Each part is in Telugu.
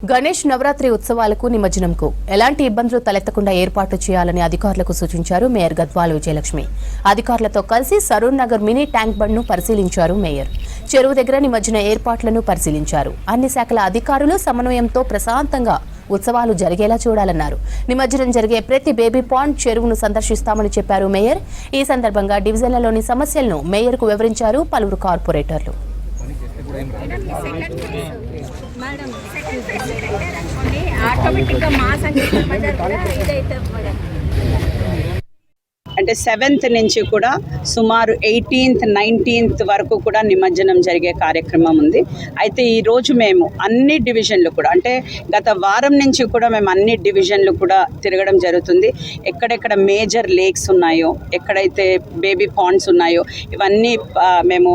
గణేష్ నవరాత్రి ఉత్సవాలకు నిమజ్జనంకు ఎలాంటి ఇబ్బందులు తలెత్తకుండా ఏర్పాట్లు చేయాలని అధికారులకు సూచించారు మేయర్ గద్వాల విజయలక్ష్మి. అధికారులతో కలిసి సరూర్ నగర్ మినీ ట్యాంక్ బండ్ను పరిశీలించారు మేయర్. చెరువు దగ్గర నిమజ్జన ఏర్పాట్లను పరిశీలించారు. అన్ని శాఖల అధికారులు సమన్వయంతో ప్రశాంతంగా ఉత్సవాలు జరిగేలా చూడాలన్నారు. నిమజ్జనం జరిగే ప్రతి బేబీ పాండ్ చెరువును సందర్శిస్తామని చెప్పారు మేయర్. ఈ సందర్భంగా డివిజన్లలోని సమస్యలను మేయర్కు వివరించారు పలువురు కార్పొరేటర్లు. అంటే 7th నుంచి కూడా సుమారు 18th 19th వరకు కూడా నిమజ్జనం జరిగే కార్యక్రమం ఉంది. అయితే ఈరోజు మేము అన్ని డివిజన్లు కూడా అంటే గత వారం నుంచి కూడా మేము అన్ని డివిజన్లు కూడా తిరగడం జరుగుతుంది. ఎక్కడెక్కడ మేజర్ లేక్స్ ఉన్నాయో, ఎక్కడైతే బేబీ పాండ్స్ ఉన్నాయో ఇవన్నీ మేము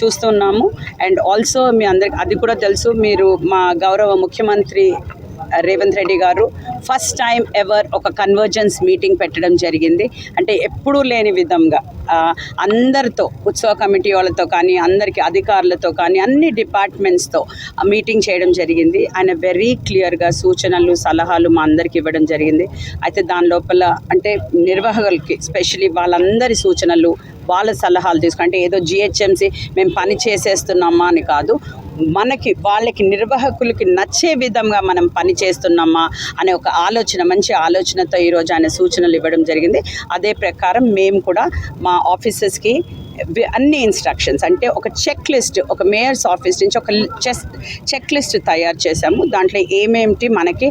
చూస్తున్నాము. అండ్ ఆల్సో మీ అందరికి అది కూడా తెలుసు, మీరు మా గౌరవ ముఖ్యమంత్రి రేవంత్ రెడ్డి గారు ఫస్ట్ టైం ఎవర్ ఒక కన్వర్జెన్స్ మీటింగ్ పెట్టడం జరిగింది. అంటే ఎప్పుడూ లేని విధంగా అందరితో, ఉత్సవ కమిటీ వాళ్ళతో కానీ, అందరికీ అధికారులతో కానీ, అన్ని డిపార్ట్మెంట్స్తో మీటింగ్ చేయడం జరిగింది. ఆయన వెరీ క్లియర్గా సూచనలు, సలహాలు మా అందరికి ఇవ్వడం జరిగింది. అయితే దాని లోపల అంటే నిర్వాహకులకి స్పెషలీ వాళ్ళందరి సూచనలు, వాళ్ళ సలహాలు తీసుకుంటే ఏదో జిహెచ్ఎంసీ మేము పని చేసేస్తున్నామా అని కాదు, వాళ్ళకి నిర్వాహకులకి నచ్చే విధంగా మనం పని చేస్తున్నామా అనే ఒక ఆలోచన, మంచి ఆలోచనతో ఈరోజు ఆయన సూచనలు ఇవ్వడం జరిగింది. అదే ప్రకారం మేము కూడా మా ఆఫీసర్స్కి అన్ని ఇన్స్ట్రక్షన్స్ అంటే ఒక చెక్ లిస్ట్, ఒక మేయర్స్ ఆఫీస్ నుంచి ఒక చెక్ లిస్ట్ తయారు చేశాము. దాంట్లో ఏమేమిటి మనకి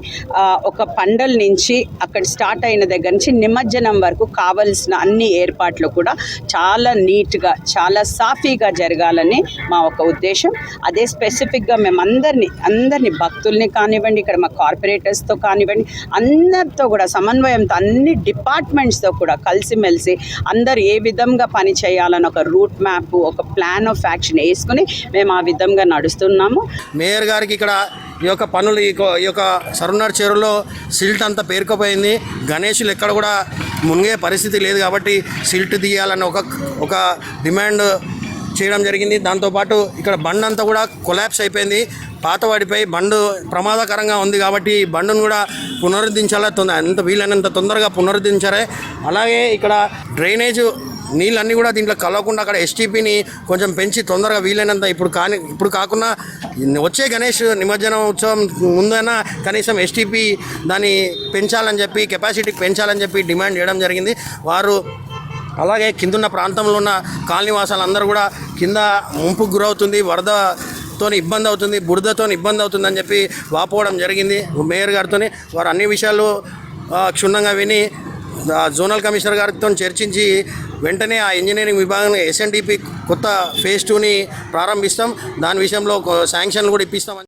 ఒక పండల్ నుంచి అక్కడ స్టార్ట్ అయిన దగ్గర నుంచి నిమజ్జనం వరకు కావలసిన అన్ని ఏర్పాట్లు కూడా చాలా నీట్గా, చాలా సాఫీగా జరగాలని మా ఒక ఉద్దేశం. అదే స్పెసిఫిక్గా మేము అందరినీ భక్తుల్ని కానివ్వండి, ఇక్కడ మా కార్పొరేటర్స్తో కానివ్వండి, అందరితో కూడా సమన్వయంతో అన్ని డిపార్ట్మెంట్స్తో కూడా కలిసిమెలిసి అందరు ఏ విధంగా పని చేయాలని ఒక రూట్ మ్యాప్, ఒక ప్లాన్ ఆఫ్ యాక్షన్ వేసుకుని మేము ఆ విధంగా నడుస్తున్నాము. మేయర్ గారికి ఇక్కడ ఈ యొక్క పనులు, ఈ యొక్క సరూర్ చెరువులో సిల్ట్ అంతా పేరుకుపోయింది. గణేషులు ఎక్కడ కూడా మునిగే పరిస్థితి లేదు కాబట్టి సిల్ట్ తీయాలని ఒక డిమాండ్ చేయడం జరిగింది. దాంతోపాటు ఇక్కడ బండ్ అంతా కూడా కొలాప్స్ అయిపోయింది, పాతవాడిపై బండు ప్రమాదకరంగా ఉంది కాబట్టి ఈ బండును కూడా పునరుద్ధరించాలా, ఎంత వీలైనంత తొందరగా పునరుద్ధరించారే. అలాగే ఇక్కడ డ్రైనేజ్ నీళ్ళన్నీ కూడా దీంట్లో కలవకుండా అక్కడ ఎస్టీపీని కొంచెం పెంచి తొందరగా వీలైనంత ఇప్పుడు కాకుండా వచ్చే గణేష్ నిమజ్జనం ఉత్సవం ముందైనా కనీసం ఎస్టీపీ దాన్ని పెంచాలని చెప్పి, కెపాసిటీకి పెంచాలని చెప్పి డిమాండ్ చేయడం జరిగింది. వారు అలాగే కిందున్న ప్రాంతంలో ఉన్న కాలనీవాసాలు అందరూ కూడా కింద ముంపుకు గురవుతుంది, వరదతో ఇబ్బంది అవుతుంది, బురదతో ఇబ్బంది అవుతుందని చెప్పి వాపోవడం జరిగింది మేయర్ గారితో. వారు అన్ని విషయాలు క్షుణ్ణంగా విని జోనల్ కమిషనర్ గారితో చర్చించి వెంటనే ఆ ఇంజనీరింగ్ విభాగం SNDP కొత్త phase 2ని ప్రారంభిస్తాం. దాని విషయంలో శాంక్షన్లు కూడా ఇప్పిస్తామని